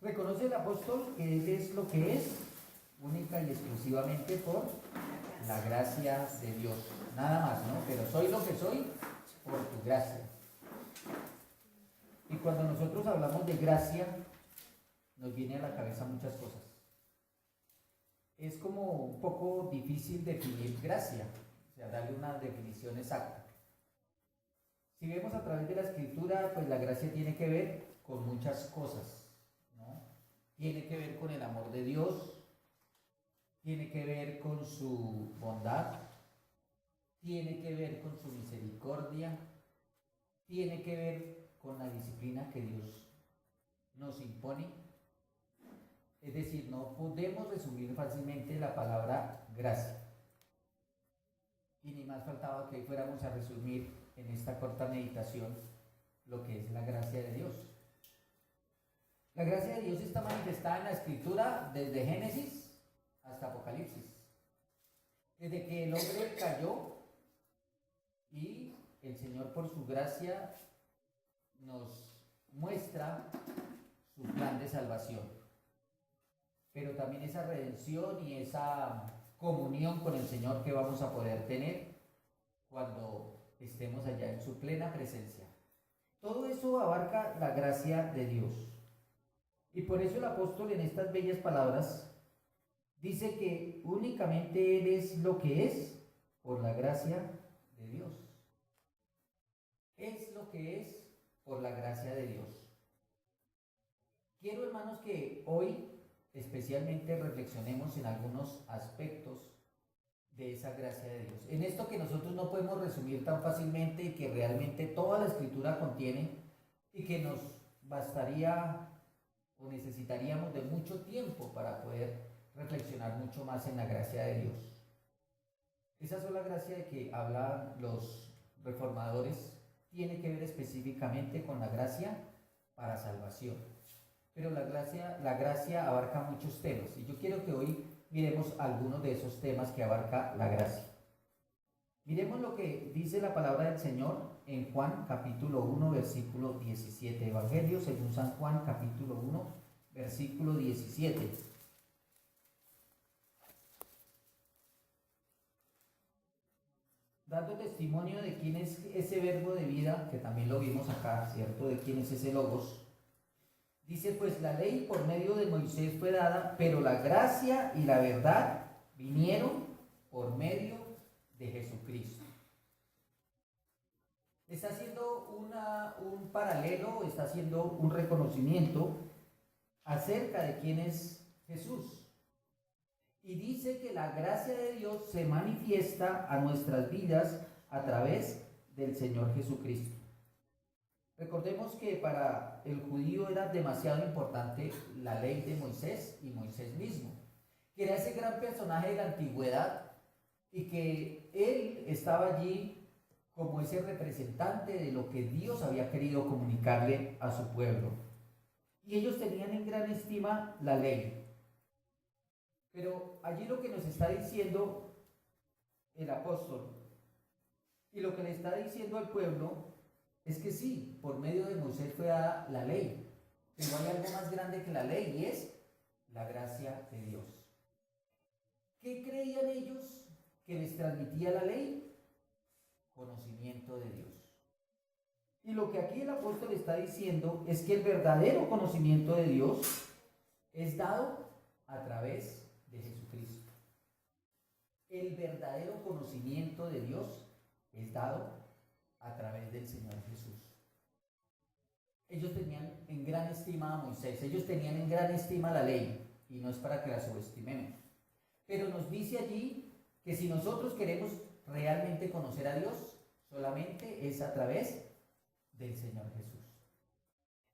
Reconoce el apóstol que él es lo que es, única y exclusivamente por la gracia de Dios. Nada más, ¿no? Pero soy lo que soy por tu gracia. Y cuando nosotros hablamos de gracia, nos viene a la cabeza muchas cosas. Es como un poco difícil definir gracia, o sea, darle una definición exacta. Si vemos a través de la escritura, pues la gracia tiene que ver con muchas cosas, ¿no? Tiene que ver con el amor de Dios, tiene que ver con su bondad, tiene que ver con su misericordia, tiene que ver con la disciplina que Dios nos impone. Es decir, no podemos resumir fácilmente la palabra gracia. Y ni más faltaba que hoy fuéramos a resumir en esta corta meditación lo que es la gracia de Dios. La gracia de Dios está manifestada en la Escritura desde Génesis hasta Apocalipsis. Desde que el hombre cayó y el Señor por su gracia nos muestra su plan de salvación. Pero también esa redención y esa comunión con el Señor que vamos a poder tener cuando estemos allá en su plena presencia. Todo eso abarca la gracia de Dios. Y por eso el apóstol en estas bellas palabras dice que únicamente Él es lo que es por la gracia de Dios. Es lo que es por la gracia de Dios. Quiero, hermanos, que hoy especialmente reflexionemos en algunos aspectos de esa gracia de Dios. En esto que nosotros no podemos resumir tan fácilmente y que realmente toda la Escritura contiene y que nos bastaría o necesitaríamos de mucho tiempo para poder reflexionar mucho más en la gracia de Dios. Esa sola gracia de que hablan los reformadores tiene que ver específicamente con la gracia para salvación. Pero la gracia abarca muchos temas y yo quiero que hoy miremos algunos de esos temas que abarca la gracia. Miremos lo que dice la palabra del Señor en Juan capítulo 1 versículo 17. Evangelio según San Juan capítulo 1 versículo 17. Dando testimonio de quién es ese verbo de vida, que también lo vimos acá, ¿cierto? De quién es ese logos. Dice, pues la ley por medio de Moisés fue dada, pero la gracia y la verdad vinieron por medio de Jesucristo. Está haciendo un paralelo, está haciendo un reconocimiento acerca de quién es Jesús. Y dice que la gracia de Dios se manifiesta a nuestras vidas a través del Señor Jesucristo. Recordemos que para el judío era demasiado importante la ley de Moisés y Moisés mismo, que era ese gran personaje de la antigüedad y que él estaba allí como ese representante de lo que Dios había querido comunicarle a su pueblo. Y ellos tenían en gran estima la ley. Pero allí lo que nos está diciendo el apóstol y lo que le está diciendo al pueblo es que sí, por medio de Moisés fue dada la ley, pero hay algo más grande que la ley y es la gracia de Dios. ¿Qué creían ellos que les transmitía la ley? Conocimiento de Dios. Y lo que aquí el apóstol está diciendo es que el verdadero conocimiento de Dios es dado a través de Jesucristo. El verdadero conocimiento de Dios es dado a través del Señor Jesús. Ellos tenían en gran estima a Moisés, ellos tenían en gran estima la ley, y no es para que la subestimemos. Pero nos dice allí que si nosotros queremos realmente conocer a Dios, solamente es a través del Señor Jesús.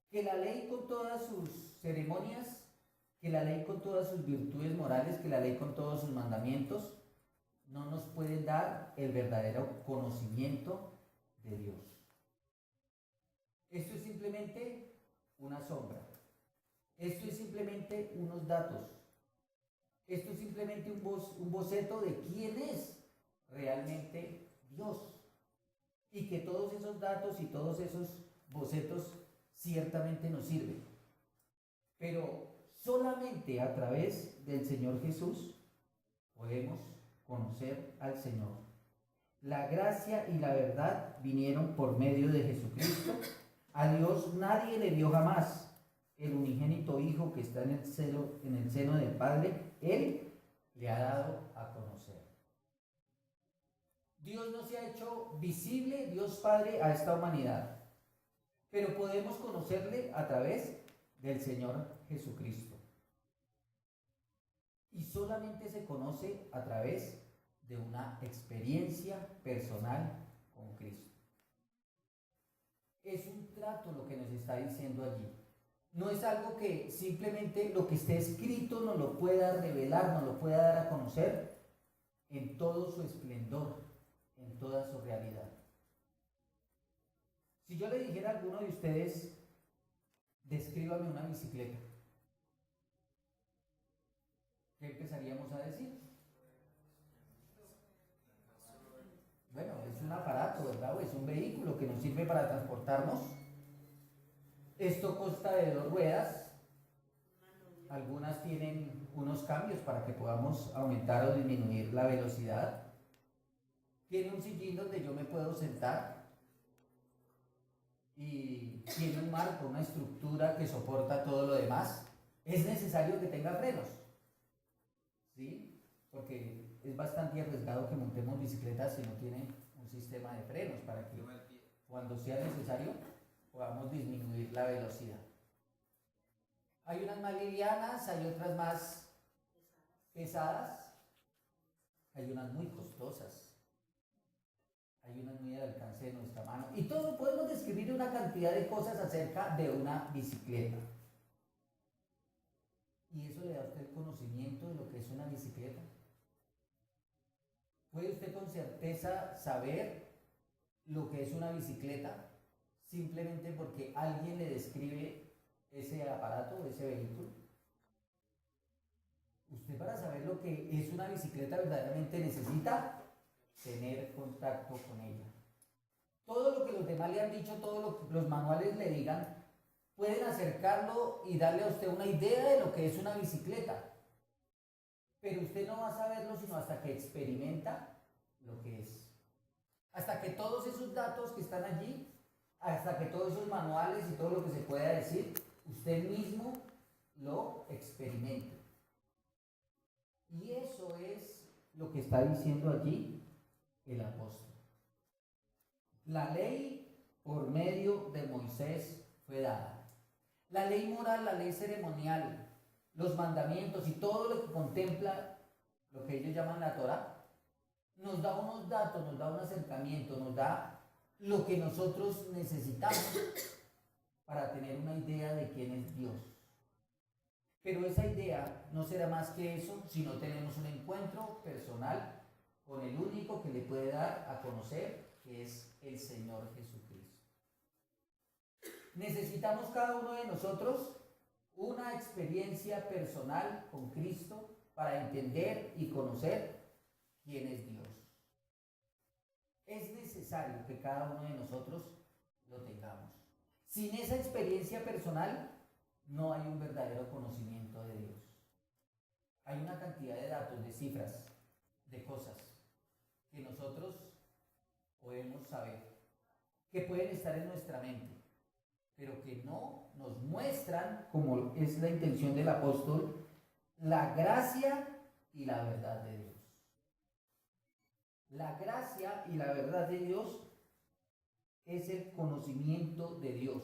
Que la ley con todas sus ceremonias, que la ley con todas sus virtudes morales, que la ley con todos sus mandamientos, no nos pueden dar el verdadero conocimiento de Dios. Esto es simplemente una sombra. Esto es simplemente unos datos. Esto es simplemente un boceto de quién es realmente Dios. Y que todos esos datos y todos esos bocetos ciertamente nos sirven. Pero solamente a través del Señor Jesús podemos conocer al Señor. La gracia y la verdad vinieron por medio de Jesucristo. A Dios nadie le dio jamás. El unigénito Hijo que está en el seno del Padre, Él le ha dado a conocer. Dios no se ha hecho visible, Dios Padre, a esta humanidad, pero podemos conocerle a través del Señor Jesucristo. Y solamente se conoce a través de una experiencia personal con Cristo. Es un trato lo que nos está diciendo allí. No es algo que simplemente lo que esté escrito nos lo pueda revelar, nos lo pueda dar a conocer en todo su esplendor, en toda su realidad. Si yo le dijera a alguno de ustedes, descríbame una bicicleta, ¿qué empezaríamos a decir? Bueno, es un aparato, ¿verdad? O es un vehículo que nos sirve para transportarnos. Esto consta de 2 ruedas. Algunas tienen unos cambios para que podamos aumentar o disminuir la velocidad. Tiene un sillín donde yo me puedo sentar. Y tiene un marco, una estructura que soporta todo lo demás. Es necesario que tenga frenos, ¿sí? Porque es bastante arriesgado que montemos bicicletas si no tiene un sistema de frenos para que cuando sea necesario podamos disminuir la velocidad. Hay unas más livianas, hay otras más pesadas, hay unas muy costosas, hay unas muy al alcance de nuestra mano. Y todo podemos describir una cantidad de cosas acerca de una bicicleta. ¿Y eso le da a usted el conocimiento de lo que es una bicicleta? ¿Puede usted con certeza saber lo que es una bicicleta simplemente porque alguien le describe ese aparato, ese vehículo? Usted, para saber lo que es una bicicleta, verdaderamente necesita tener contacto con ella. Todo lo que los demás le han dicho, todos los manuales le digan, pueden acercarlo y darle a usted una idea de lo que es una bicicleta. Pero usted no va a saberlo sino hasta que experimenta lo que es. Hasta que todos esos datos que están allí, hasta que todos esos manuales y todo lo que se pueda decir, usted mismo lo experimente. Y eso es lo que está diciendo allí el apóstol. La ley por medio de Moisés fue dada. La ley moral, la ley ceremonial, los mandamientos y todo lo que contempla lo que ellos llaman la Torá, nos da unos datos, nos da un acercamiento, nos da lo que nosotros necesitamos para tener una idea de quién es Dios. Pero esa idea no será más que eso si no tenemos un encuentro personal con el único que le puede dar a conocer, que es el Señor Jesucristo. Necesitamos cada uno de nosotros una experiencia personal con Cristo para entender y conocer quién es Dios. Es necesario que cada uno de nosotros lo tengamos. Sin esa experiencia personal, no hay un verdadero conocimiento de Dios. Hay una cantidad de datos, de cifras, de cosas que nosotros podemos saber, que pueden estar en nuestra mente, pero que no nos muestran, como es la intención del apóstol, la gracia y la verdad de Dios. La gracia y la verdad de Dios es el conocimiento de Dios.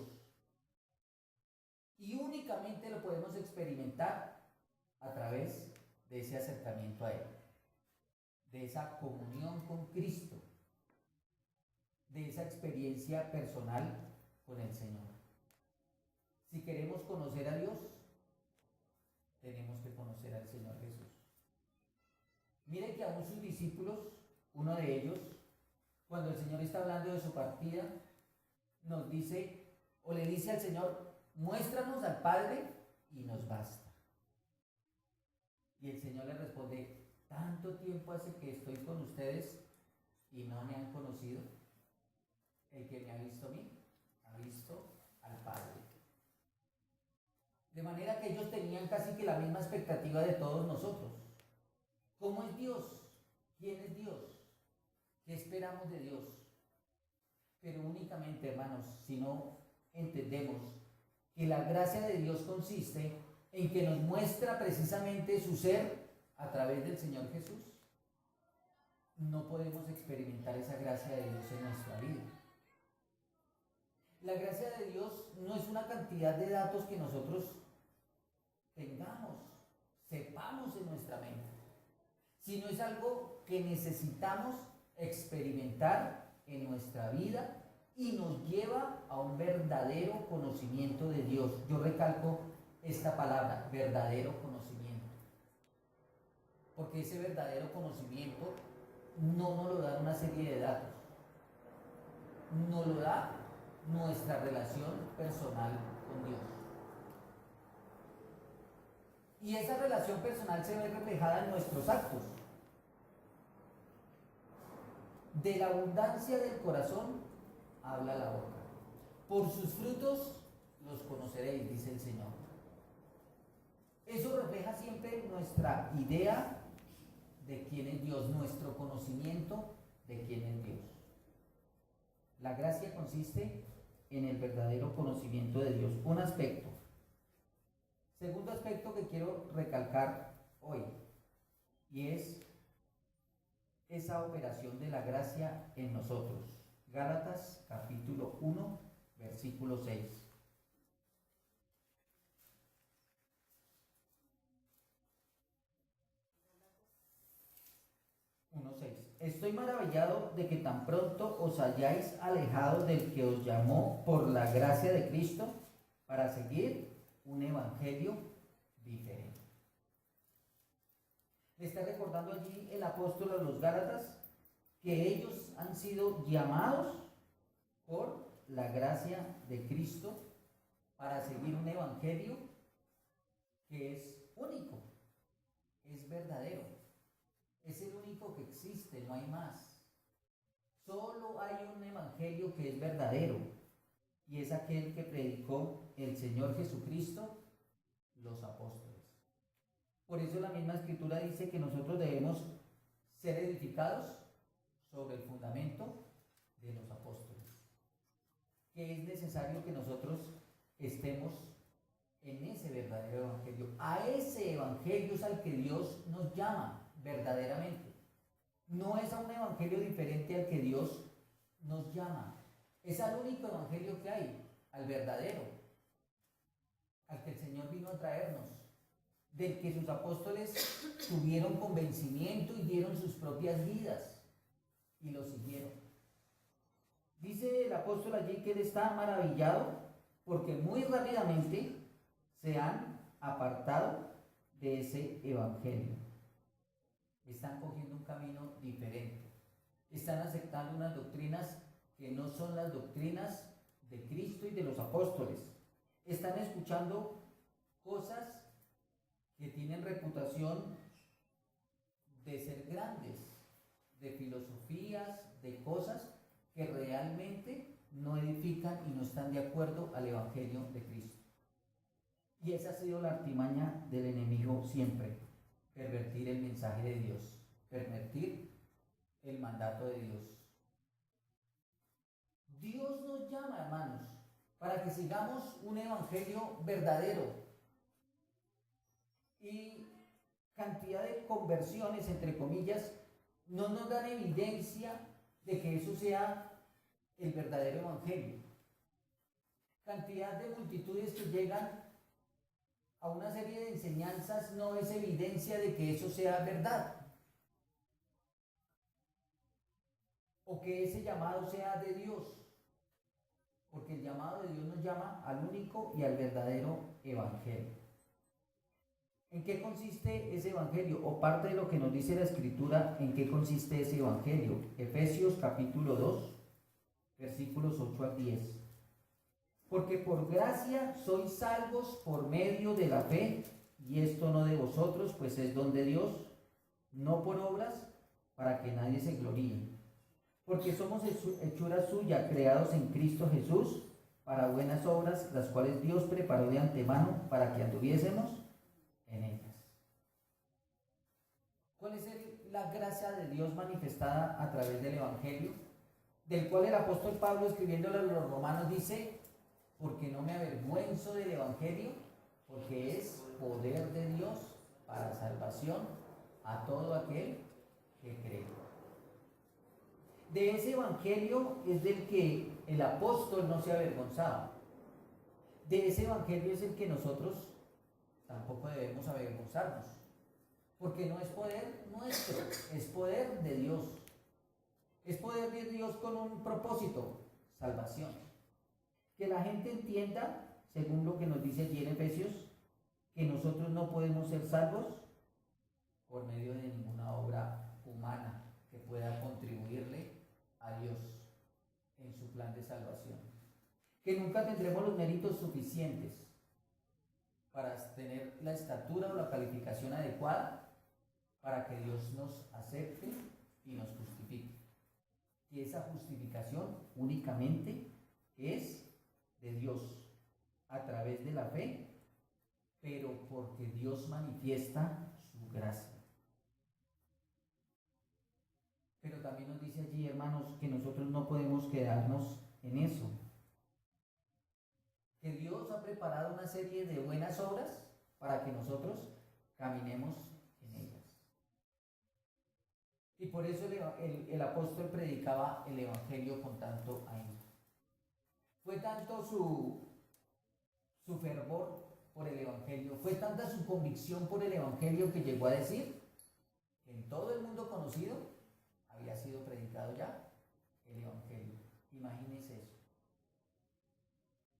Y únicamente lo podemos experimentar a través de ese acercamiento a Él, de esa comunión con Cristo, de esa experiencia personal con el Señor. Si queremos conocer a Dios, tenemos que conocer al Señor Jesús. Miren que aún sus discípulos, uno de ellos, cuando el Señor está hablando de su partida, nos dice, o le dice al Señor, muéstranos al Padre y nos basta. Y el Señor le responde, tanto tiempo hace que estoy con ustedes y no me han conocido. El que me ha visto a mí, ha visto al Padre. De manera que ellos tenían casi que la misma expectativa de todos nosotros. ¿Cómo es Dios? ¿Quién es Dios? ¿Qué esperamos de Dios? Pero únicamente, hermanos, si no entendemos que la gracia de Dios consiste en que nos muestra precisamente su ser a través del Señor Jesús, no podemos experimentar esa gracia de Dios en nuestra vida. La gracia de Dios no es una cantidad de datos que nosotros tengamos, sepamos en nuestra mente, sino es algo que necesitamos experimentar en nuestra vida y nos lleva a un verdadero conocimiento de Dios. Yo recalco esta palabra, verdadero conocimiento, porque ese verdadero conocimiento no nos lo da una serie de datos, nos lo da nuestra relación personal con Dios. Y esa relación personal se ve reflejada en nuestros actos. De la abundancia del corazón habla la boca. Por sus frutos los conoceréis, dice el Señor. Eso refleja siempre nuestra idea de quién es Dios, nuestro conocimiento de quién es Dios. La gracia consiste en el verdadero conocimiento de Dios. Un aspecto. Segundo aspecto que quiero recalcar hoy, y es esa operación de la gracia en nosotros. Gálatas capítulo 1, versículo 6. Estoy maravillado de que tan pronto os hayáis alejado del que os llamó por la gracia de Cristo para seguir un evangelio diferente. Le está recordando allí el apóstol a los Gálatas que ellos han sido llamados por la gracia de Cristo para seguir un evangelio que es único, es verdadero, es el único que existe, no hay más. Solo hay un evangelio que es verdadero y es aquel que predicó el Señor Jesucristo, los apóstoles. Por eso la misma escritura dice que nosotros debemos ser edificados sobre el fundamento de los apóstoles. Que es necesario que nosotros estemos en ese verdadero evangelio. A ese evangelio es al que Dios nos llama verdaderamente. No es a un evangelio diferente al que Dios nos llama. Es al único evangelio que hay, al verdadero, al que el Señor vino a traernos, del que sus apóstoles tuvieron convencimiento y dieron sus propias vidas y lo siguieron. Dice el apóstol allí que él está maravillado porque muy rápidamente se han apartado de ese evangelio. Están cogiendo un camino diferente. Están aceptando unas doctrinas que no son las doctrinas de Cristo y de los apóstoles. Están escuchando cosas que tienen reputación de ser grandes, de filosofías, de cosas que realmente no edifican y no están de acuerdo al evangelio de Cristo. Y esa ha sido la artimaña del enemigo siempre: pervertir el mensaje de Dios, pervertir el mandato de Dios. Dios nos llama, hermanos, para que sigamos un evangelio verdadero. Y cantidad de conversiones, entre comillas, no nos dan evidencia de que eso sea el verdadero evangelio. Cantidad de multitudes que llegan a una serie de enseñanzas no es evidencia de que eso sea verdad, o que ese llamado sea de Dios, porque el llamado de Dios nos llama al único y al verdadero evangelio. ¿En qué consiste ese evangelio? O parte de lo que nos dice la escritura, ¿en qué consiste ese evangelio? Efesios capítulo 2, versículos 8 al 10. Porque por gracia sois salvos por medio de la fe, y esto no de vosotros, pues es don de Dios, no por obras, para que nadie se gloríe. Porque somos hechura suya, creados en Cristo Jesús, para buenas obras, las cuales Dios preparó de antemano para que anduviésemos en ellas. ¿Cuál es la gracia de Dios manifestada a través del Evangelio? Del cual el apóstol Pablo, escribiéndole a los romanos, dice: porque no me avergüenzo del Evangelio, porque es poder de Dios para salvación a todo aquel que cree. De ese Evangelio es del que el apóstol no se avergonzaba. De ese Evangelio es el que nosotros tampoco debemos avergonzarnos, porque no es poder nuestro, es poder de Dios. Es poder de Dios con un propósito: salvación. Que la gente entienda, según lo que nos dice allí en Efesios, que nosotros no podemos ser salvos por medio de ninguna obra humana que pueda contribuirle a Dios en su plan de salvación. Que nunca tendremos los méritos suficientes para tener la estatura o la calificación adecuada para que Dios nos acepte y nos justifique. Que esa justificación únicamente es de Dios a través de la fe, pero porque Dios manifiesta su gracia. Pero también nos dice allí, hermanos, que nosotros no podemos quedarnos en eso. Que Dios ha preparado una serie de buenas obras para que nosotros caminemos en ellas. Y por eso el apóstol predicaba el Evangelio con tanto ahínco. Fue tanto su fervor por el Evangelio, fue tanta su convicción por el Evangelio, que llegó a decir que en todo el mundo conocido había sido predicado ya el Evangelio. Imagínense eso.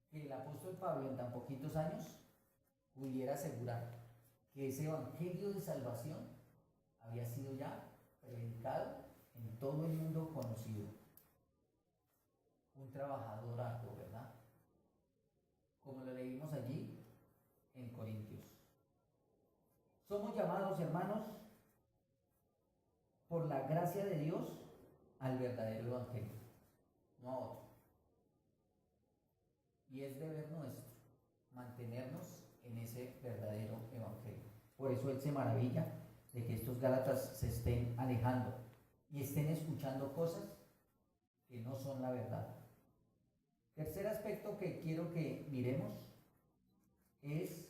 Que el apóstol Pablo en tan poquitos años pudiera asegurar que ese Evangelio de salvación había sido ya predicado en todo el mundo conocido. Un trabajador arduo, ¿verdad? Como lo leímos allí en Corintios. Somos llamados, hermanos, por la gracia de Dios al verdadero Evangelio, no a otro. Y es deber nuestro mantenernos en ese verdadero Evangelio. Por eso él se maravilla de que estos Gálatas se estén alejando y estén escuchando cosas que no son la verdad. Tercer aspecto que quiero que miremos es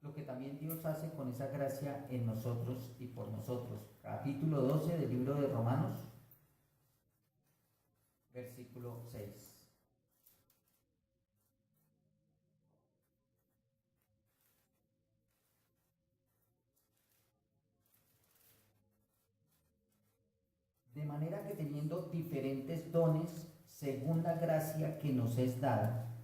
lo que también Dios hace con esa gracia en nosotros y por nosotros. Capítulo 12 del libro de Romanos, versículo 6. De manera que teniendo diferentes dones según la gracia que nos es dada,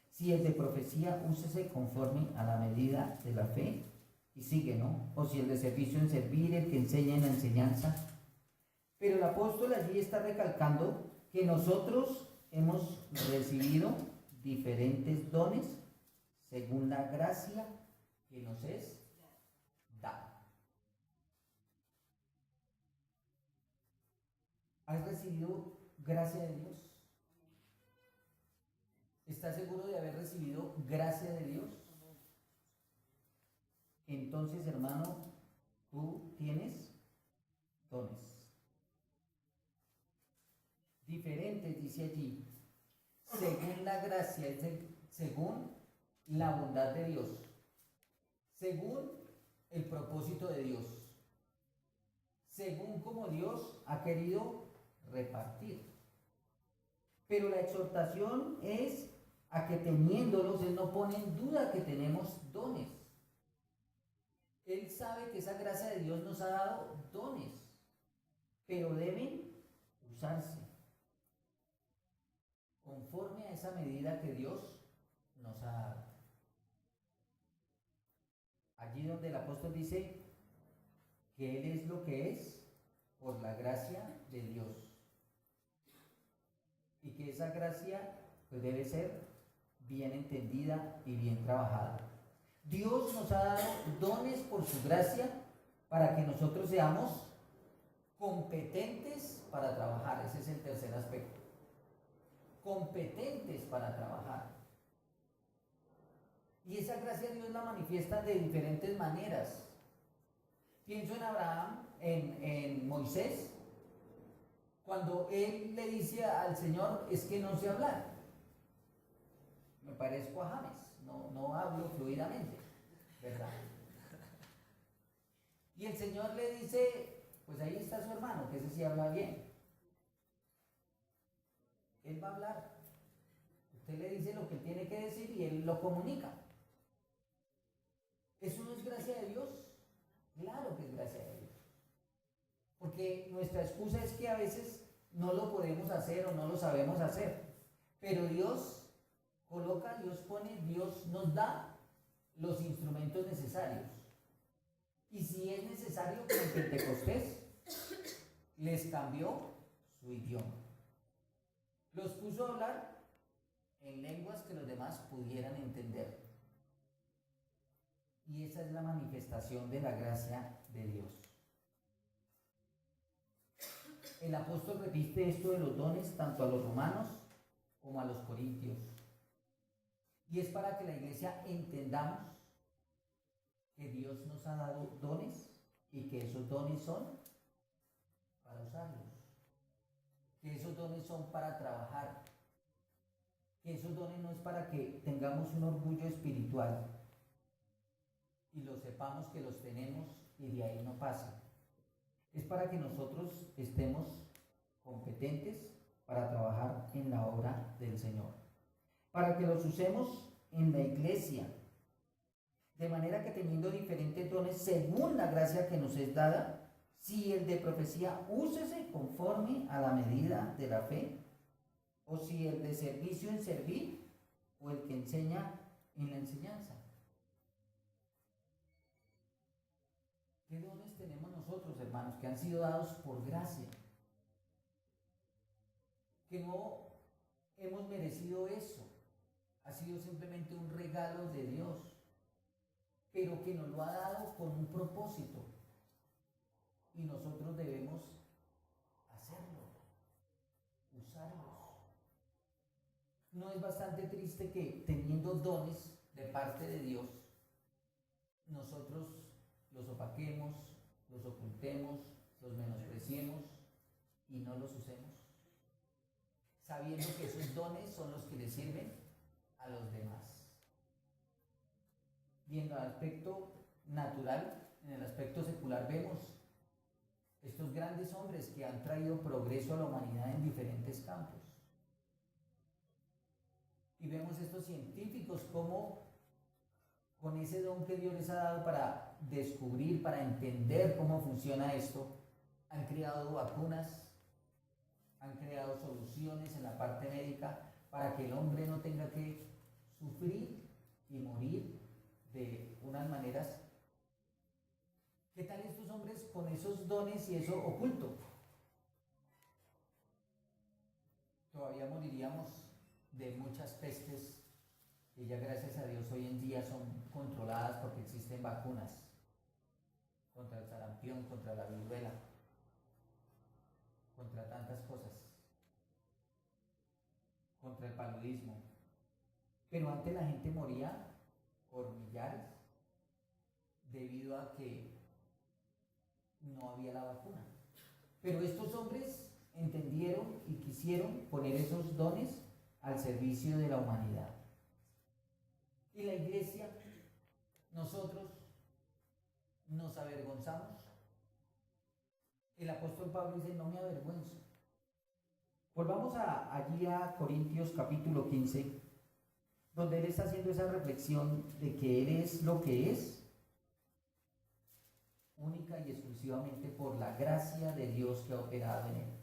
si el de profecía, úsese conforme a la medida de la fe, y sigue, ¿no? O si el de servicio, en servir, el que enseña en la enseñanza. Pero el apóstol allí está recalcando que nosotros hemos recibido diferentes dones según la gracia que nos es dada. ¿Has recibido gracia de Dios? ¿Estás seguro de haber recibido gracia de Dios? Entonces, hermano, tú tienes dones. Diferentes, dice allí, según la gracia, es decir, según la bondad de Dios, según el propósito de Dios, según como Dios ha querido repartir. Pero la exhortación es a que teniéndolos, Él no pone en duda que tenemos dones. Él sabe que esa gracia de Dios nos ha dado dones, pero deben usarse conforme a esa medida que Dios nos ha dado. Allí donde el apóstol dice que Él es lo que es por la gracia de Dios, y que esa gracia pues debe ser bien entendida y bien trabajada. Dios nos ha dado dones por su gracia para que nosotros seamos competentes para trabajar. Ese es el tercer aspecto. competentes para trabajar. Y esa gracia Dios la manifiesta de diferentes maneras. Pienso en Abraham, en Moisés, cuando él le dice al Señor, es que no sé hablar. Me parezco a James, no hablo fluidamente, ¿verdad? Y el Señor le dice, pues ahí está su hermano, que ese sí habla bien. Él va a hablar. Usted le dice lo que él tiene que decir y él lo comunica. ¿Eso no es gracia de Dios? Claro que es gracia de Dios. Porque nuestra excusa es que a veces no lo podemos hacer o no lo sabemos hacer. Pero Dios coloca, Dios pone, Dios nos da los instrumentos necesarios. Y si es necesario, como en Pentecostés, les cambió su idioma. Los puso a hablar en lenguas que los demás pudieran entender. Y esa es la manifestación de la gracia de Dios. El apóstol repite esto de los dones tanto a los romanos como a los corintios. Y es para que la iglesia entendamos que Dios nos ha dado dones y que esos dones son para usarlos. Que esos dones son para trabajar. Que esos dones no es para que tengamos un orgullo espiritual y lo sepamos que los tenemos y de ahí no pasa. Es para que nosotros estemos competentes para trabajar en la obra del Señor. Para que los usemos en la iglesia. De manera que teniendo diferentes dones según la gracia que nos es dada, si el de profecía, úsese conforme a la medida de la fe, o si el de servicio en servir, o el que enseña en la enseñanza. ¿Qué dones tenemos nosotros, hermanos, que han sido dados por gracia? Que no hemos merecido eso. Ha sido simplemente un regalo de Dios, pero que nos lo ha dado con un propósito. Y nosotros debemos hacerlo, usarlos. ¿No es bastante triste que teniendo dones de parte de Dios, nosotros los opaquemos, los ocultemos, los menospreciemos y no los usemos? Sabiendo que esos dones son los que le sirven a los demás. Viendo el aspecto natural, en el aspecto secular vemos estos grandes hombres que han traído progreso a la humanidad en diferentes campos. Y vemos estos científicos como con ese don que Dios les ha dado para descubrir, para entender cómo funciona esto, han creado vacunas, han creado soluciones en la parte médica para que el hombre no tenga que sufrir y morir de unas maneras. ¿Qué tal estos hombres con esos dones y eso oculto? Todavía moriríamos de muchas pestes que ya gracias a Dios hoy en día son controladas porque existen vacunas contra el sarampión, contra la viruela, contra tantas cosas, contra el paludismo. Pero antes la gente moría por millares debido a que no había la vacuna. Pero estos hombres entendieron y quisieron poner esos dones al servicio de la humanidad. Y la iglesia, nosotros nos avergonzamos. El apóstol Pablo dice, no me avergüenzo. Volvamos allí a Corintios capítulo 15, donde él está haciendo esa reflexión de que él es lo que es única y exclusivamente por la gracia de Dios que ha operado en él.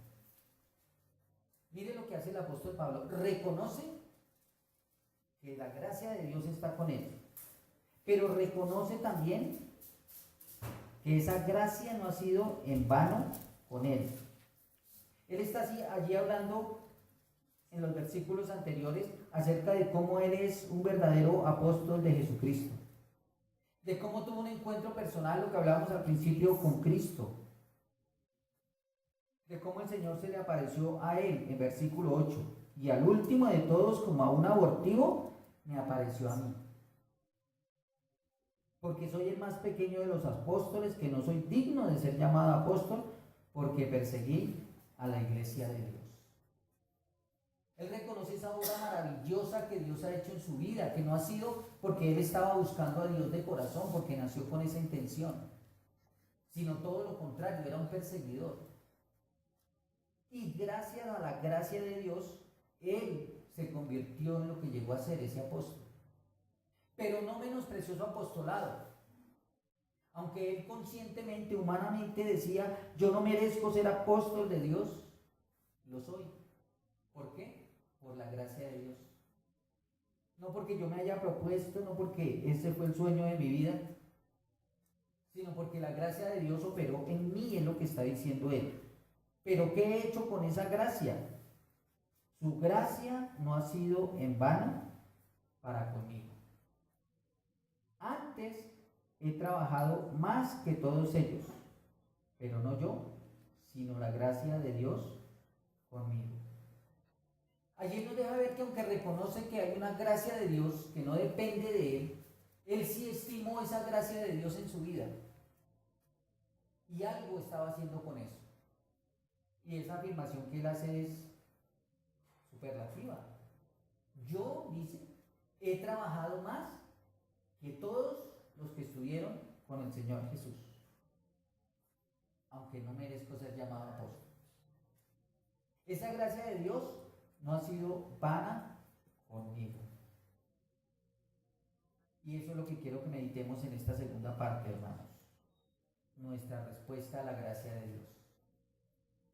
Mire lo que hace el apóstol Pablo, reconoce que la gracia de Dios está con él, pero reconoce también que esa gracia no ha sido en vano con él. Él está allí hablando en los versículos anteriores acerca de cómo él es un verdadero apóstol de Jesucristo, de cómo tuvo un encuentro personal, lo que hablábamos al principio, con Cristo, de cómo el Señor se le apareció a él en versículo 8 y al último de todos, como a un abortivo, me apareció a mí. Porque soy el más pequeño de los apóstoles, que no soy digno de ser llamado apóstol, porque perseguí a la iglesia de Dios. Él reconoce esa obra maravillosa que Dios ha hecho en su vida, que no ha sido porque él estaba buscando a Dios de corazón, porque nació con esa intención, sino todo lo contrario, era un perseguidor. Y gracias a la gracia de Dios, él se convirtió en lo que llegó a ser ese apóstol. Pero no menospreció su apostolado. Aunque él conscientemente, humanamente decía, yo no merezco ser apóstol de Dios, lo soy. ¿Por qué? Por la gracia de Dios. No porque yo me haya propuesto, no porque ese fue el sueño de mi vida, sino porque la gracia de Dios operó en mí, es lo que está diciendo él. Pero ¿qué he hecho con esa gracia? Su gracia no ha sido en vano para conmigo. Antes he trabajado más que todos ellos, pero no yo, sino la gracia de Dios conmigo. Allí nos deja ver que aunque reconoce que hay una gracia de Dios que no depende de él sí estimó esa gracia de Dios en su vida. Y algo estaba haciendo con eso. Y esa afirmación que él hace es superlativa. Yo, dice, he trabajado más que todos los que estuvieron con el Señor Jesús, aunque no merezco ser llamado apóstol. Esa gracia de Dios no ha sido vana conmigo. Y eso es lo que quiero que meditemos en esta segunda parte, hermanos. Nuestra respuesta a la gracia de Dios.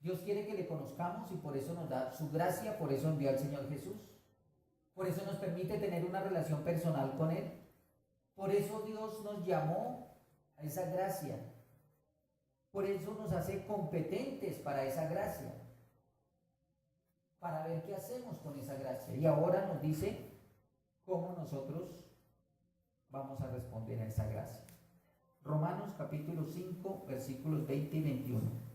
Dios quiere que le conozcamos y por eso nos da su gracia, por eso envió al Señor Jesús. Por eso nos permite tener una relación personal con Él. Por eso Dios nos llamó a esa gracia. Por eso nos hace competentes para esa gracia. Para ver qué hacemos con esa gracia. Y ahora nos dice cómo nosotros vamos a responder a esa gracia. Romanos capítulo 5, versículos 20 y 21.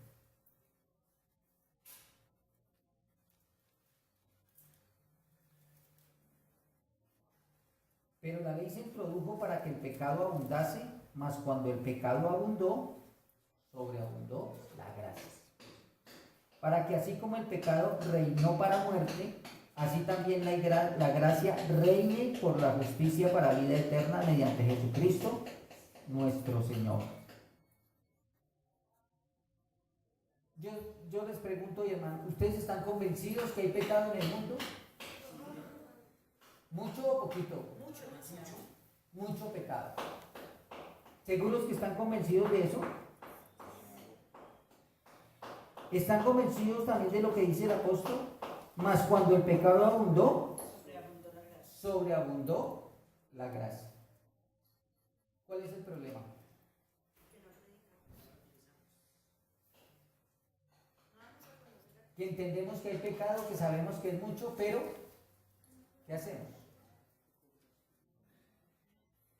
Pero la ley se introdujo para que el pecado abundase, mas cuando el pecado abundó, sobreabundó la gracia. Para que así como el pecado reinó para muerte, así también la gracia reine por la justicia para vida eterna mediante Jesucristo, nuestro Señor. Yo les pregunto, hermano, ¿ustedes están convencidos que hay pecado en el mundo? ¿Mucho o poquito? Mucho pecado. ¿Seguros que están convencidos de eso? ¿Están convencidos también de lo que dice el apóstol? Mas cuando el pecado abundó, sobreabundó la gracia. ¿Cuál es el problema? Que entendemos que hay pecado, que sabemos que es mucho, pero ¿qué hacemos?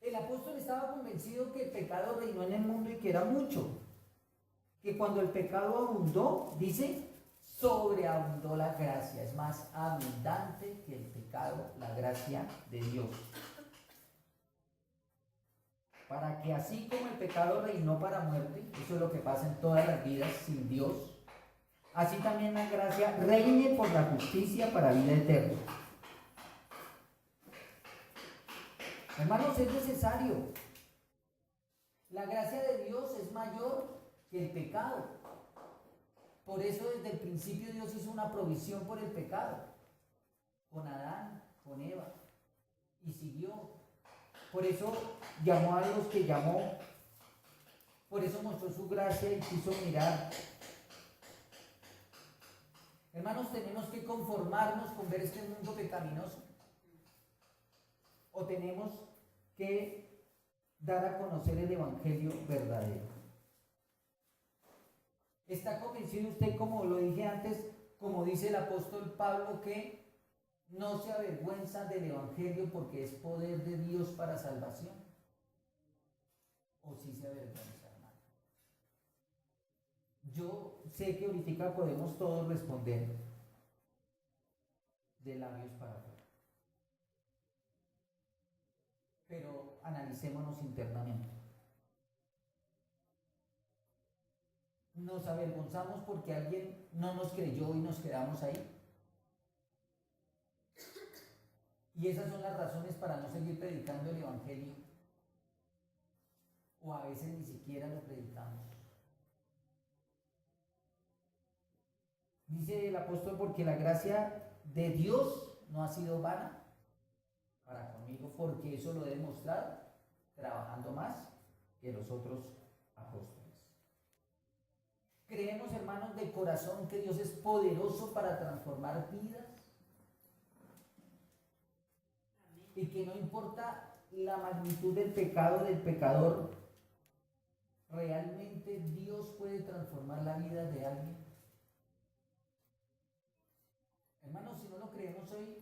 El apóstol estaba convencido que el pecado reinó en el mundo y que era mucho. Que cuando el pecado abundó, dice, sobreabundó la gracia. Es más abundante que el pecado, la gracia de Dios. Para que así como el pecado reinó para muerte, eso es lo que pasa en todas las vidas sin Dios, así también la gracia reine por la justicia para vida eterna. Hermanos, es necesario. La gracia de Dios es mayor que el pecado. Por eso desde el principio Dios hizo una provisión por el pecado. Con Adán, con Eva. Y siguió. Por eso llamó a los que llamó. Por eso mostró su gracia y quiso mirar. Hermanos, tenemos que conformarnos con ver este mundo pecaminoso. O tenemos que dar a conocer el evangelio verdadero. ¿Está convencido usted, como lo dije antes, como dice el apóstol Pablo, que no se avergüenza del evangelio porque es poder de Dios para salvación? ¿O sí se avergüenza, hermano? Yo sé que ahorita podemos todos responder. de labios para afuera. Pero analicémonos internamente. Nos avergonzamos porque alguien no nos creyó y nos quedamos ahí. Y esas son las razones para no seguir predicando el Evangelio. O a veces ni siquiera lo predicamos. Dice el apóstol, porque la gracia de Dios no ha sido vana para conmigo, porque eso lo he demostrado trabajando más que los otros apóstoles. Creemos, hermanos, de corazón que Dios es poderoso para transformar vidas. Y que no importa la magnitud del pecado del pecador, realmente Dios puede transformar la vida de alguien. Hermanos, si no lo creemos hoy,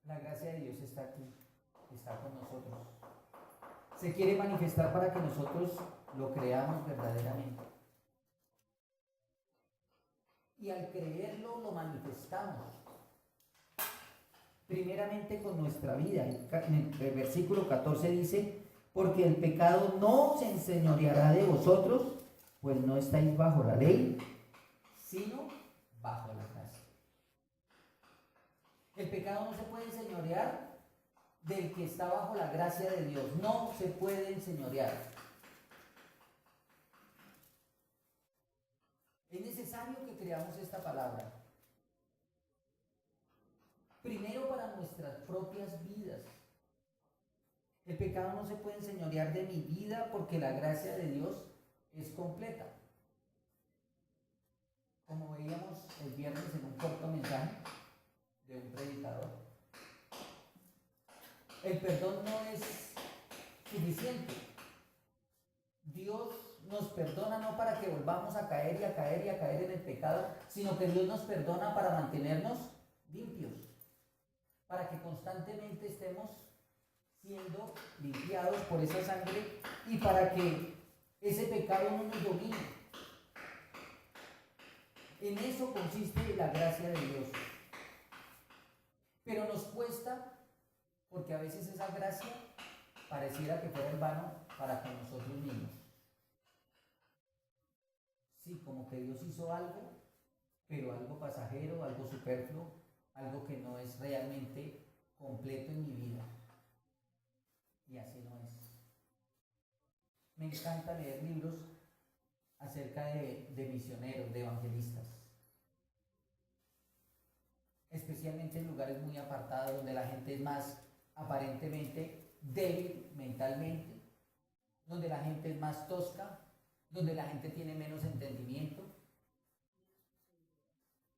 la gracia de Dios está aquí, está con nosotros. Se quiere manifestar para que nosotros lo creamos verdaderamente. Y al creerlo, lo manifestamos. Primeramente con nuestra vida. En el versículo 14 dice, porque el pecado no se enseñoreará de vosotros, pues no estáis bajo la ley, sino bajo la gracia. El pecado no se puede enseñorear del que está bajo la gracia de Dios. No se puede enseñorear. Es necesario que creamos esta palabra. Primero para nuestras propias vidas. El pecado no se puede enseñorear de mi vida porque la gracia de Dios es completa. Como veíamos el viernes en un corto mensaje de un predicador, el perdón no es suficiente. Dios nos perdona no para que volvamos a caer y a caer y a caer en el pecado, sino que Dios nos perdona para mantenernos limpios, para que constantemente estemos siendo limpiados por esa sangre y para que ese pecado no nos domine. En eso consiste la gracia de Dios. Pero nos cuesta porque a veces esa gracia pareciera que fuera en vano para con nosotros mismos. Sí, como que Dios hizo algo, pero algo pasajero, algo superfluo, algo que no es realmente completo en mi vida. Y así no es. Me encanta leer libros acerca de misioneros, de evangelistas. Especialmente en lugares muy apartados, donde la gente es más aparentemente débil mentalmente, donde la gente es más tosca, donde la gente tiene menos entendimiento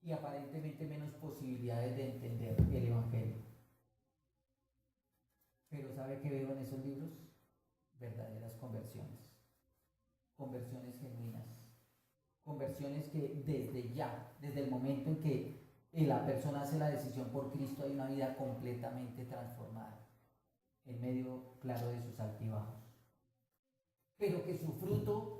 y aparentemente menos posibilidades de entender el Evangelio. Pero ¿sabe qué veo en esos libros? Verdaderas conversiones. Conversiones genuinas. Conversiones que desde ya, desde el momento en que la persona hace la decisión por Cristo, hay una vida completamente transformada, en medio, claro, de sus altibajos. Pero que su fruto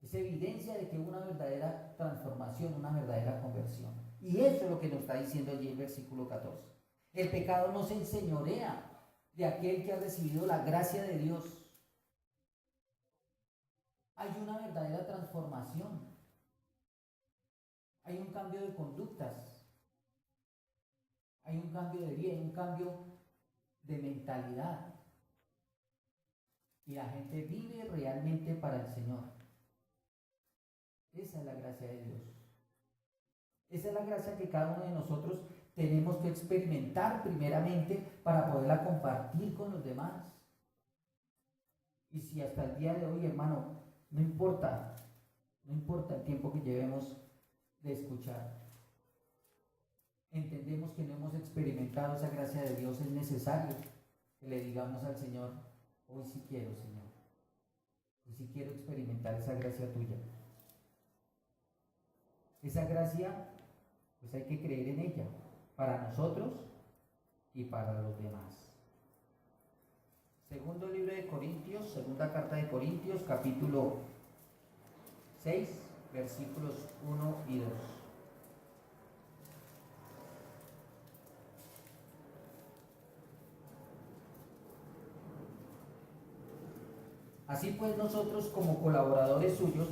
es evidencia de que hubo una verdadera transformación, una verdadera conversión. Y eso es lo que nos está diciendo allí el versículo 14. El pecado no se enseñorea de aquel que ha recibido la gracia de Dios. Hay una verdadera transformación. Hay un cambio de conductas. Hay un cambio de vida, hay un cambio de mentalidad. Y la gente vive realmente para el Señor. Esa es la gracia de Dios. Esa es la gracia que cada uno de nosotros tenemos que experimentar primeramente para poderla compartir con los demás. Y si hasta el día de hoy, hermano, no importa el tiempo que llevemos de escuchar, entendemos que no hemos experimentado esa gracia de Dios, es necesario que le digamos al Señor, hoy sí quiero, Señor, hoy sí quiero experimentar esa gracia tuya. Esa gracia, pues hay que creer en ella, para nosotros y para los demás. Segundo libro de Corintios, segunda carta de Corintios, capítulo 6, versículos 1 y 2. Así pues nosotros como colaboradores suyos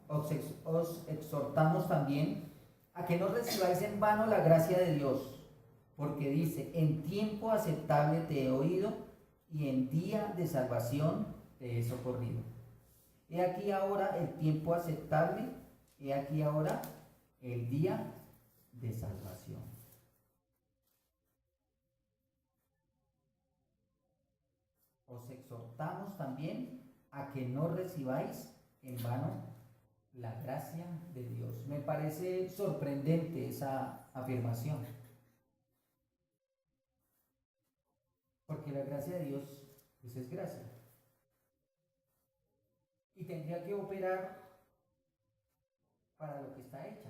os exhortamos también a que no recibáis en vano la gracia de Dios, porque dice, en tiempo aceptable te he oído y en día de salvación te he socorrido. He aquí ahora el tiempo aceptable, he aquí ahora el día de salvación. Os exhortamos también a que no recibáis en vano la gracia de Dios. Me parece sorprendente esa afirmación, porque la gracia de Dios pues es gracia y tendría que operar para lo que está hecha.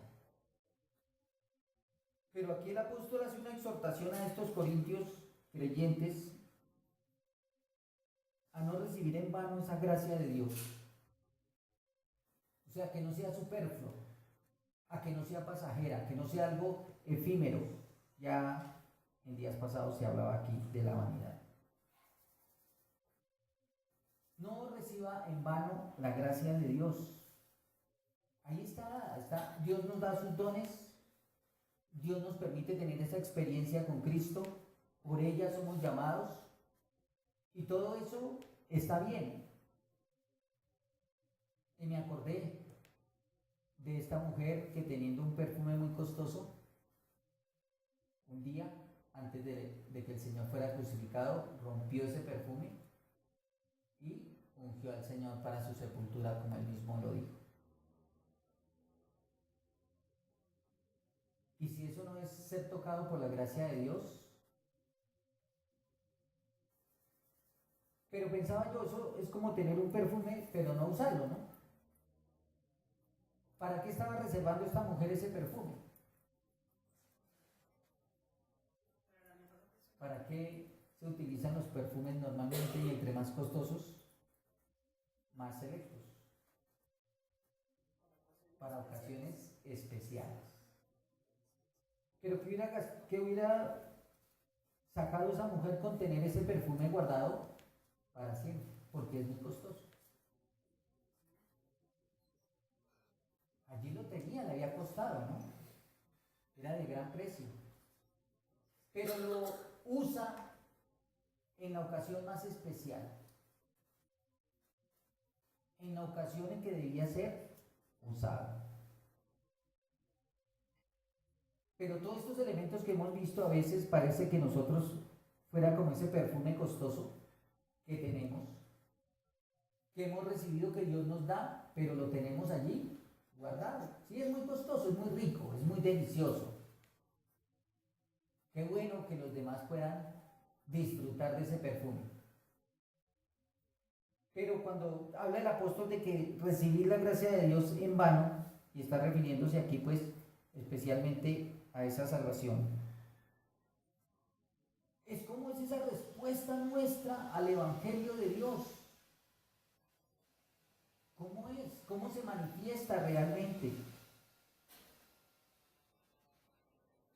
Pero aquí el apóstol hace una exhortación a estos corintios creyentes a no recibir en vano esa gracia de Dios. O sea, que no sea superfluo, a que no sea pasajera, que no sea algo efímero. Ya en días pasados se hablaba aquí de la vanidad. No reciba en vano la gracia de Dios. Ahí está. Dios nos da sus dones. Dios nos permite tener esa experiencia con Cristo. Por ella somos llamados. Y todo eso está bien. Y me acordé de esta mujer que teniendo un perfume muy costoso, un día antes de que el Señor fuera crucificado, rompió ese perfume y ungió al Señor para su sepultura, como él mismo lo dijo. Y si eso no es ser tocado por la gracia de Dios, pero pensaba yo, eso es como tener un perfume, pero no usarlo, ¿no? ¿Para qué estaba reservando esta mujer ese perfume? ¿Para qué se utilizan los perfumes normalmente y entre más costosos, más selectos? Para ocasiones especiales. Pero ¿qué hubiera sacado esa mujer con tener ese perfume guardado para siempre? Porque es muy costoso. Allí lo tenía, le había costado, ¿no? Era de gran precio. Pero lo usa en la ocasión más especial. En la ocasión en que debía ser usado. Pero todos estos elementos que hemos visto a veces parece que nosotros fuera como ese perfume costoso que tenemos, que hemos recibido, que Dios nos da, pero lo tenemos allí guardado. Sí, es muy costoso, es muy rico, es muy delicioso. Qué bueno que los demás puedan disfrutar de ese perfume. Pero cuando habla el apóstol de que recibir la gracia de Dios en vano, y está refiriéndose aquí pues especialmente a esa salvación, es como es esa respuesta nuestra al Evangelio de Dios. ¿Cómo es? ¿Cómo se manifiesta realmente?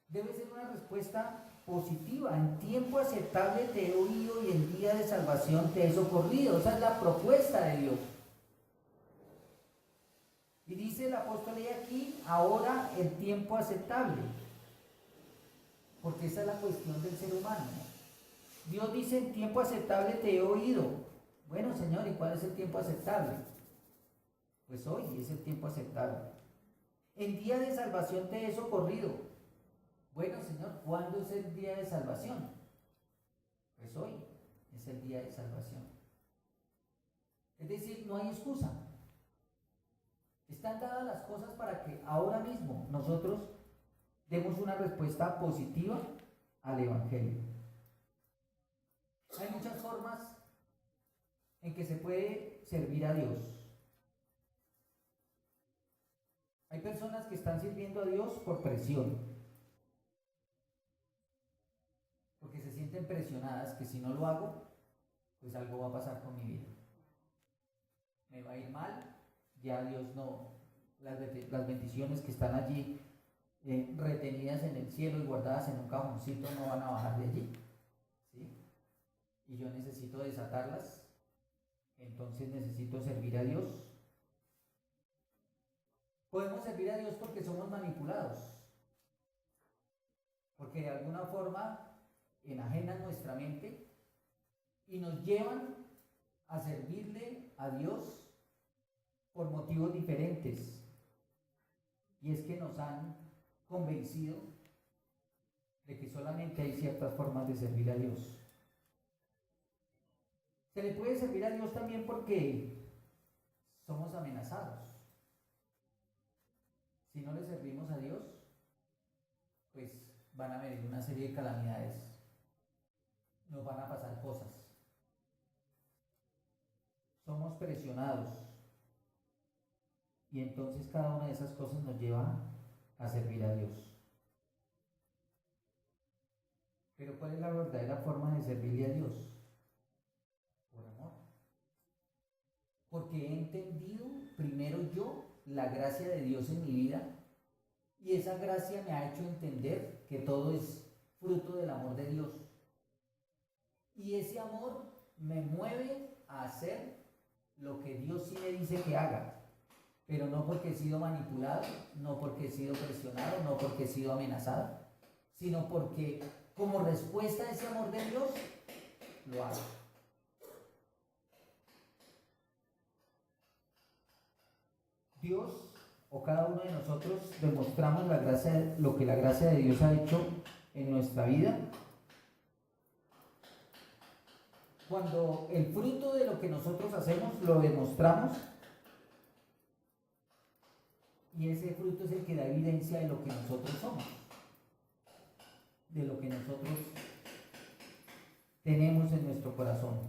Debe ser una respuesta positiva. En tiempo aceptable te he oído y en día de salvación te he socorrido. Esa es la propuesta de Dios. Y dice el apóstol ahí aquí, ahora el tiempo aceptable. Porque esa es la cuestión del ser humano. Dios dice, en tiempo aceptable te he oído. Bueno, Señor, ¿y cuál es el tiempo aceptable? Pues hoy es el tiempo aceptable. En día de salvación te he socorrido. Bueno, Señor, ¿cuándo es el día de salvación? Pues hoy es el día de salvación. Es decir, no hay excusa. Están dadas las cosas para que ahora mismo nosotros demos una respuesta positiva al Evangelio. Hay muchas formas en que se puede servir a Dios. Hay personas que están sirviendo a Dios por presión, porque se sienten presionadas que si no lo hago, pues algo va a pasar con mi vida. Me va a ir mal, ya Dios no, las bendiciones que están allí retenidas en el cielo y guardadas en un cajoncito no van a bajar de allí, ¿sí? Y yo necesito desatarlas entonces necesito servir a Dios. Podemos servir a Dios porque somos manipulados, porque de alguna forma enajenan nuestra mente y nos llevan a servirle a Dios por motivos diferentes. Y es que nos han convencido de que solamente hay ciertas formas de servir a Dios. Se le puede servir a Dios también porque somos amenazados. Si no le servimos a Dios, pues van a venir una serie de calamidades, nos van a pasar cosas. Somos presionados y entonces cada una de esas cosas nos lleva a servir a Dios. Pero ¿cuál es la verdadera forma de servirle a Dios? Por amor. Porque he entendido primero yo la gracia de Dios en mi vida y esa gracia me ha hecho entender que todo es fruto del amor de Dios. Y ese amor me mueve a hacer lo que Dios sí me dice que haga, pero no porque he sido manipulado, no porque he sido presionado, no porque he sido amenazado, sino porque como respuesta a ese amor de Dios, lo hago. Dios o cada uno de nosotros demostramos lo que la gracia de Dios ha hecho en nuestra vida cuando el fruto de lo que nosotros hacemos lo demostramos, y ese fruto es el que da evidencia de lo que nosotros somos, de lo que nosotros tenemos en nuestro corazón,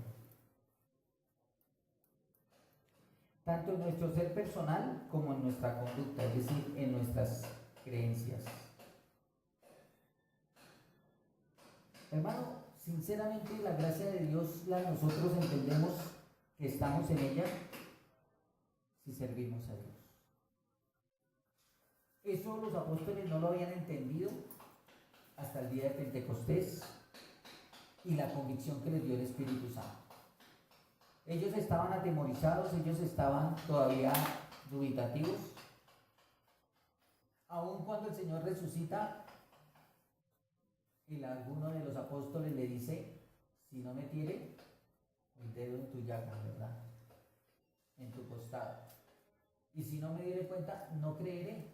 tanto en nuestro ser personal como en nuestra conducta, es decir, en nuestras creencias. Hermano, sinceramente la gracia de Dios nosotros entendemos que estamos en ella si servimos a Dios. Eso los apóstoles no lo habían entendido hasta el día de Pentecostés y la convicción que les dio el Espíritu Santo. Ellos estaban atemorizados, ellos estaban todavía dubitativos. Aun cuando el Señor resucita, alguno de los apóstoles le dice: si no metiere el dedo en tu llaga, ¿verdad?, en tu costado, y si no me diere cuenta, no creeré.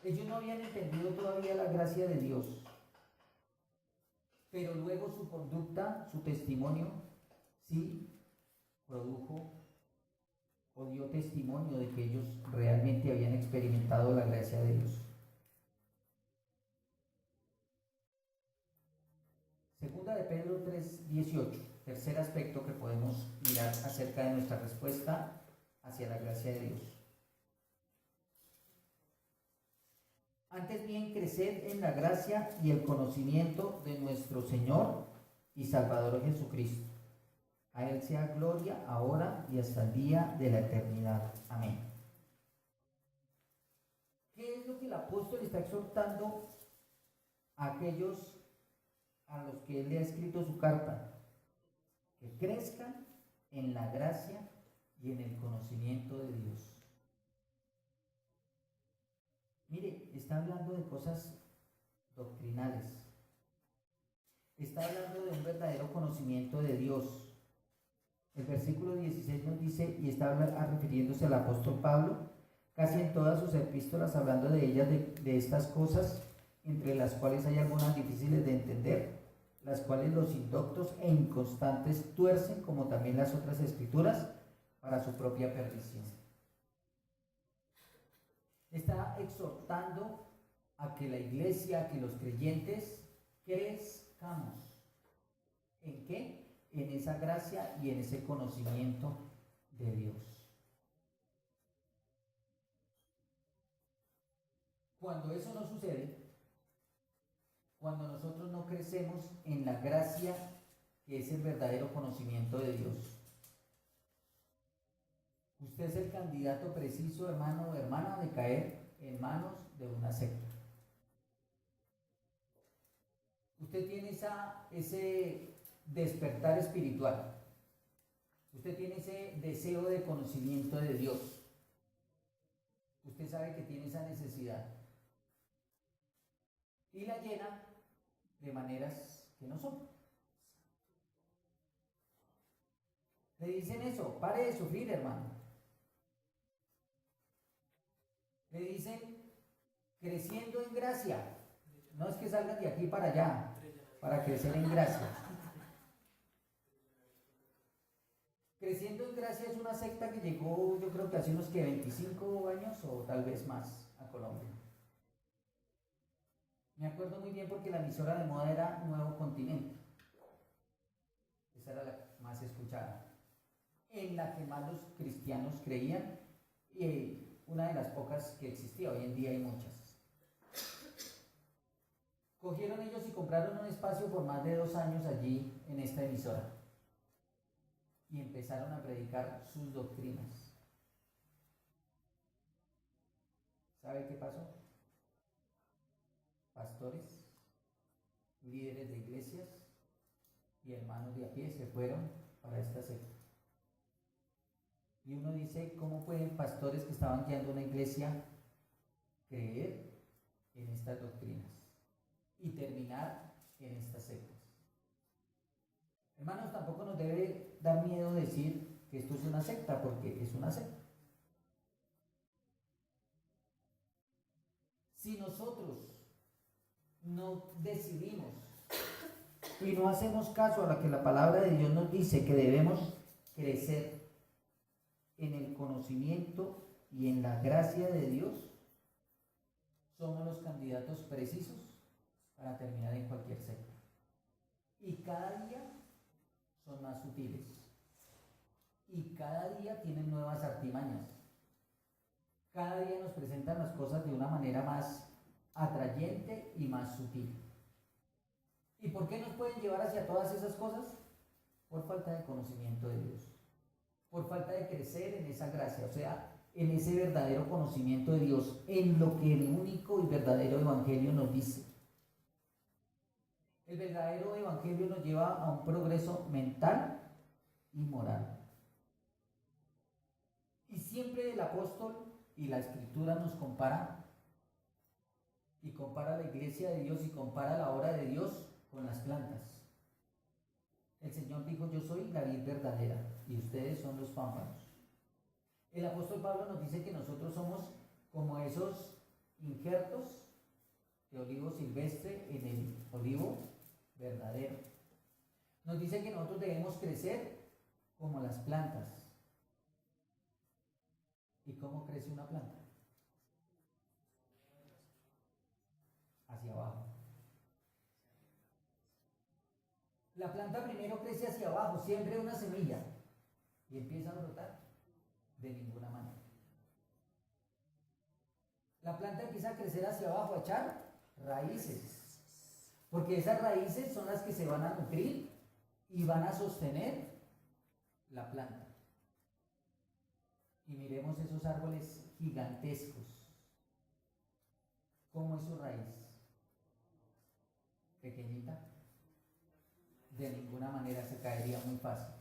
Ellos no habían entendido todavía la gracia de Dios, pero luego su conducta, su testimonio, sí produjo o dio testimonio de que ellos realmente habían experimentado la gracia de Dios. Segunda de Pedro 3:18, tercer aspecto que podemos mirar acerca de nuestra respuesta hacia la gracia de Dios. Antes bien, creced en la gracia y el conocimiento de nuestro Señor y Salvador Jesucristo. A Él sea gloria ahora y hasta el día de la eternidad. Amén. ¿Qué es lo que el apóstol está exhortando a aquellos a los que él le ha escrito su carta? Que crezcan en la gracia y en el conocimiento de Dios. Mire, está hablando de cosas doctrinales. Está hablando de un verdadero conocimiento de Dios. El versículo 16 nos dice, y está refiriéndose al apóstol Pablo, casi en todas sus epístolas, hablando de ellas, de estas cosas, entre las cuales hay algunas difíciles de entender, las cuales los indoctos e inconstantes tuercen, como también las otras escrituras, para su propia perdición. Está exhortando a que la iglesia, a que los creyentes crezcamos. ¿En qué? En esa gracia y en ese conocimiento de Dios. Cuando eso no sucede, cuando nosotros no crecemos en la gracia que es el verdadero conocimiento de Dios, usted es el candidato preciso, hermano o hermana, de caer en manos de una secta. Usted tiene ese despertar espiritual, Usted tiene ese deseo de conocimiento de Dios. Usted sabe que tiene esa necesidad. Y la llena de maneras que no son. Le dicen eso, pare de sufrir, hermano. Le dicen, creciendo en gracia. No es que salgan de aquí para allá, para crecer en gracia. Creciendo en gracia es una secta que llegó, yo creo que hace unos 25 años o tal vez más a Colombia. Me acuerdo muy bien porque la emisora de moda era Nuevo Continente. Esa era la más escuchada, en la que más los cristianos creían, y una de las pocas que existía. Hoy en día hay muchas. Cogieron ellos y compraron un espacio por más de 2 años allí en esta emisora y empezaron a predicar sus doctrinas. ¿Sabe qué pasó? Pastores, líderes de iglesias y hermanos de a pie se fueron para esta secta. Y uno dice, ¿cómo pueden pastores que estaban guiando una iglesia creer en estas doctrinas y terminar en estas sectas? Hermanos, tampoco nos debe dar miedo decir que esto es una secta, porque es una secta. Si nosotros no decidimos y no hacemos caso a lo que la palabra de Dios nos dice, que debemos crecer en el conocimiento y en la gracia de Dios, somos los candidatos precisos para terminar en cualquier secta. Y cada día son más sutiles. Y cada día tienen nuevas artimañas. Cada día nos presentan las cosas de una manera más atrayente y más sutil. ¿Y por qué nos pueden llevar hacia todas esas cosas? Por falta de conocimiento de Dios. Por falta de crecer en esa gracia, o sea, en ese verdadero conocimiento de Dios, en lo que el único y verdadero evangelio nos dice. El verdadero evangelio nos lleva a un progreso mental y moral. Y siempre el apóstol y la escritura nos compara, y compara la iglesia de Dios y compara la obra de Dios con las plantas. El Señor dijo, yo soy la vid verdadera y ustedes son los pámpanos. El apóstol Pablo nos dice que nosotros somos como esos injertos de olivo silvestre en el olivo verdadero. Nos dice que nosotros debemos crecer como las plantas. ¿Y cómo crece una planta? Hacia abajo. La planta primero crece hacia abajo, siempre una semilla, y empieza a brotar. De ninguna manera. La planta empieza a crecer hacia abajo, a echar raíces, porque esas raíces son las que se van a nutrir y van a sostener la planta. Y miremos esos árboles gigantescos. ¿Cómo es su raíz? Pequeñita. De ninguna manera se caería muy fácil.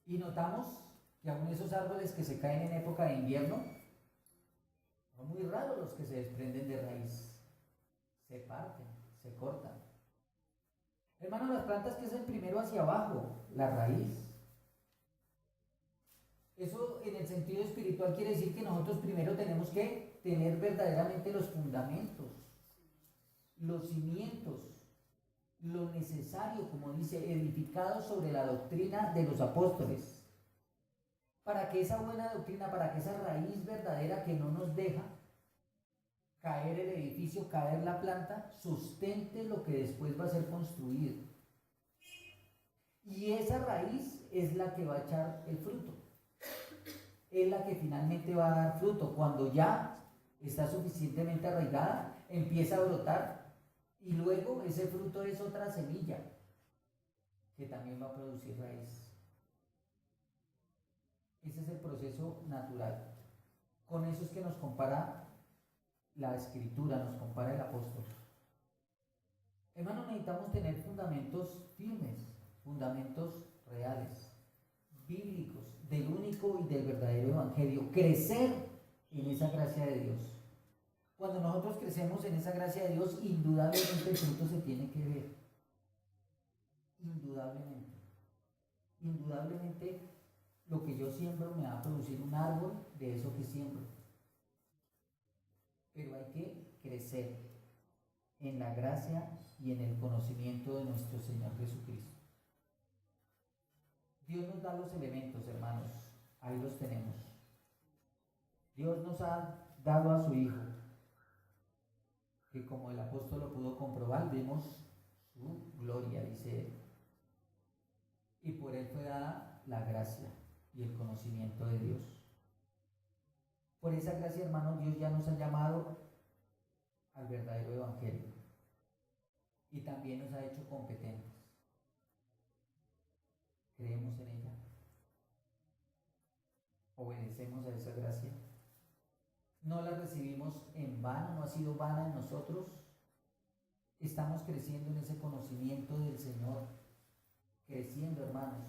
Y notamos que aún esos árboles que se caen en época de invierno, son muy raros los que se desprenden de raíz. Se parten, se cortan. Hermanos, las plantas crecen primero hacia abajo, la raíz. Eso en el sentido espiritual quiere decir que nosotros primero tenemos que tener verdaderamente los fundamentos, los cimientos, lo necesario, como dice, edificado sobre la doctrina de los apóstoles, para que esa buena doctrina, para que esa raíz verdadera que no nos deja caer el edificio, caer la planta, sustente lo que después va a ser construido. Y esa raíz es la que va a echar el fruto, es la que finalmente va a dar fruto. Cuando ya está suficientemente arraigada, empieza a brotar. Y luego ese fruto es otra semilla que también va a producir raíz. Ese es el proceso natural. Con eso es que nos compara la escritura, nos compara el apóstol. Hermanos, necesitamos tener fundamentos firmes, fundamentos reales, bíblicos, del único y del verdadero evangelio, crecer en esa gracia de Dios. Cuando nosotros crecemos en esa gracia de Dios, indudablemente el fruto se tiene que ver. Indudablemente. Indudablemente lo que yo siembro me va a producir un árbol de eso que siembro. Pero hay que crecer en la gracia y en el conocimiento de nuestro Señor Jesucristo. Dios nos da los elementos, hermanos, ahí los tenemos. Dios nos ha dado a su Hijo, que como el apóstol lo pudo comprobar, vemos su gloria, dice él. Y por él fue dada la gracia y el conocimiento de Dios. Por esa gracia, hermanos, Dios ya nos ha llamado al verdadero evangelio y también nos ha hecho competentes. ¿Creemos en ella? ¿Obedecemos a esa gracia? ¿No la recibimos en vano? ¿No ha sido vana en nosotros? Estamos creciendo en ese conocimiento del Señor, creciendo, hermanos.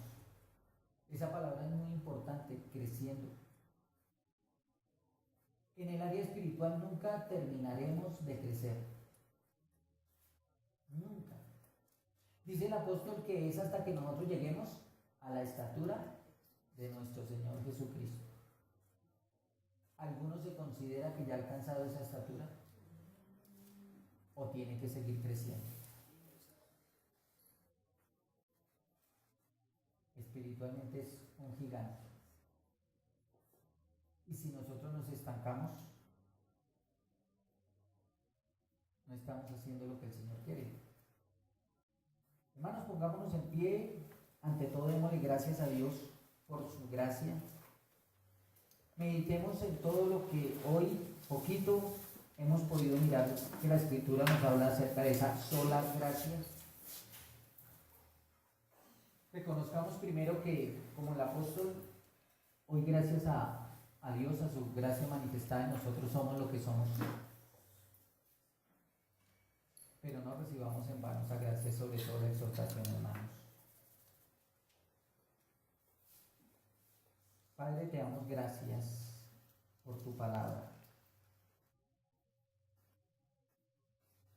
Esa palabra es muy importante, creciendo. En el área espiritual nunca terminaremos de crecer. Nunca. Dice el apóstol que es hasta que nosotros lleguemos a la estatura de nuestro Señor Jesucristo. ¿Alguno se considera que ya ha alcanzado esa estatura? ¿O tiene que seguir creciendo? Espiritualmente es un gigante. Y si nosotros nos estancamos, no estamos haciendo lo que el Señor quiere. Hermanos, pongámonos en pie. Ante todo, démosle gracias a Dios por su gracia. Meditemos en todo lo que hoy, poquito, hemos podido mirar, que la Escritura nos habla acerca de esa sola gracia. Reconozcamos primero que, como el apóstol, hoy gracias a Dios, a su gracia manifestada en nosotros, somos lo que somos. Pero no recibamos en vano esa gracia, sobre todo la exhortación, hermanos. Padre, te damos gracias por tu palabra.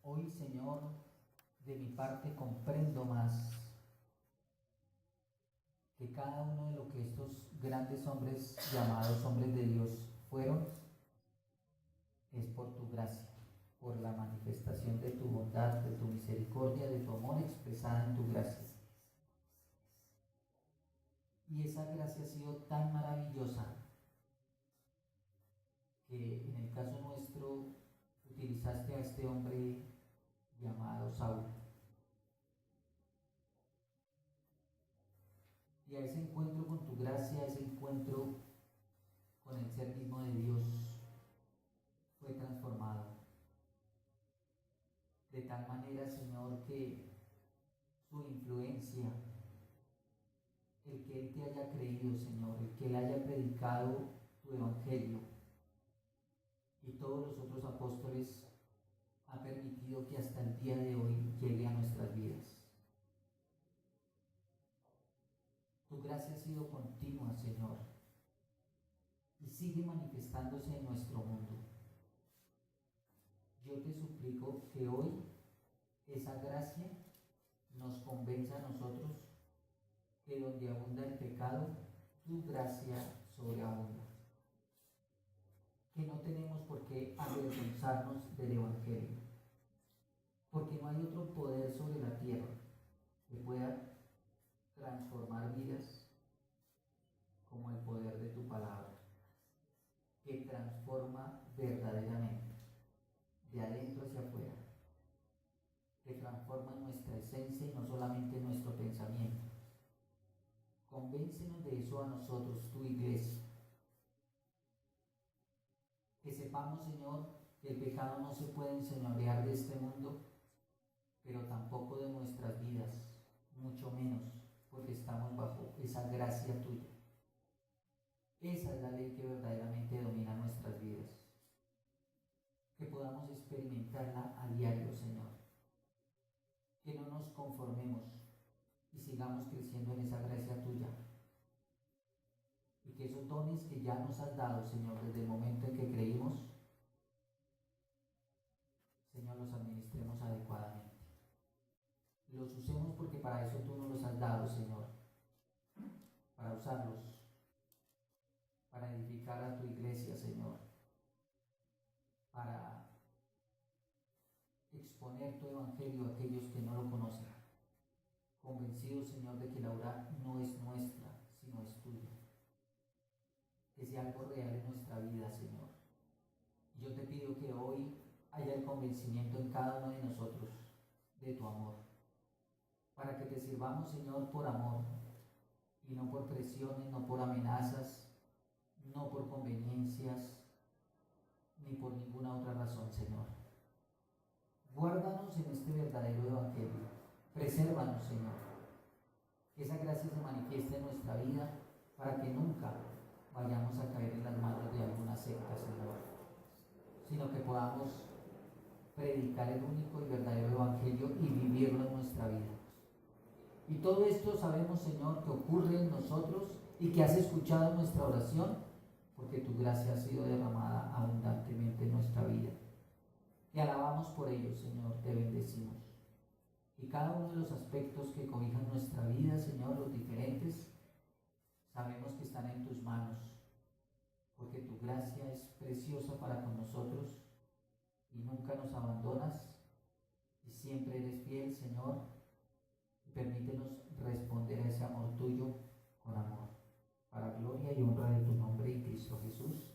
Hoy, Señor, de mi parte comprendo más que cada uno de lo que estos grandes hombres llamados hombres de Dios fueron, es por tu gracia, por la manifestación de tu bondad, de tu misericordia, de tu amor expresada en tu gracia. Y esa gracia ha sido tan maravillosa que en el caso nuestro utilizaste a este hombre llamado Saúl. Y a ese encuentro con tu gracia, a ese encuentro con el ser mismo de Dios, fue transformado. De tal manera, Señor, que su influencia, el que Él te haya creído, Señor, el que Él haya predicado tu evangelio y todos los otros apóstoles, ha permitido que hasta el día de hoy llegue a nuestras vidas. Tu gracia ha sido continua, Señor, y sigue manifestándose en nuestro mundo. Yo te suplico que hoy esa gracia nos convenza a nosotros que donde abunda el pecado, tu gracia sobreabunda. Que no tenemos por qué avergonzarnos del evangelio, porque no hay otro poder sobre la tierra que pueda transformar vidas como el poder de tu palabra, que transforma verdaderamente de adentro hacia afuera, que transforma nuestra esencia y no solamente nuestro pensamiento. Convéncenos de eso a nosotros, tu iglesia. Que sepamos, Señor, que el pecado no se puede enseñorear de este mundo, pero tampoco de nuestras vidas, mucho menos, porque estamos bajo esa gracia tuya. Esa es la ley que verdaderamente domina nuestras vidas. Que podamos experimentarla a diario, Señor. Que no nos conformemos y sigamos creciendo en esa gracia tuya. Y que esos dones que ya nos has dado, Señor, desde el momento en que creímos, Señor, los administremos adecuadamente. Los usemos porque para eso tú nos los has dado, Señor. Para usarlos, para edificar a tu iglesia, Señor. Para exponer tu evangelio a aquellos que no lo conocen. Convencidos, Señor, de que la obra no es nuestra, sino es tuya. Que sea algo real en nuestra vida, Señor. Y yo te pido que hoy haya el convencimiento en cada uno de nosotros de tu amor, para que te sirvamos, Señor, por amor, y no por presiones, no por amenazas, no por conveniencias, ni por ninguna otra razón, Señor. Guárdanos en este verdadero evangelio, presérvanos, Señor, que esa gracia se manifieste en nuestra vida, para que nunca vayamos a caer en las manos de alguna secta, Señor, sino que podamos predicar el único y verdadero evangelio y vivirlo en nuestra vida. Y todo esto sabemos, Señor, que ocurre en nosotros y que has escuchado nuestra oración, porque tu gracia ha sido derramada abundantemente en nuestra vida. Te alabamos por ello, Señor, te bendecimos. Y cada uno de los aspectos que cobijan nuestra vida, Señor, los diferentes, sabemos que están en tus manos, porque tu gracia es preciosa para con nosotros y nunca nos abandonas y siempre eres fiel, Señor, y permítenos responder a ese amor tuyo con amor, para gloria y honra de tu nombre en Cristo Jesús.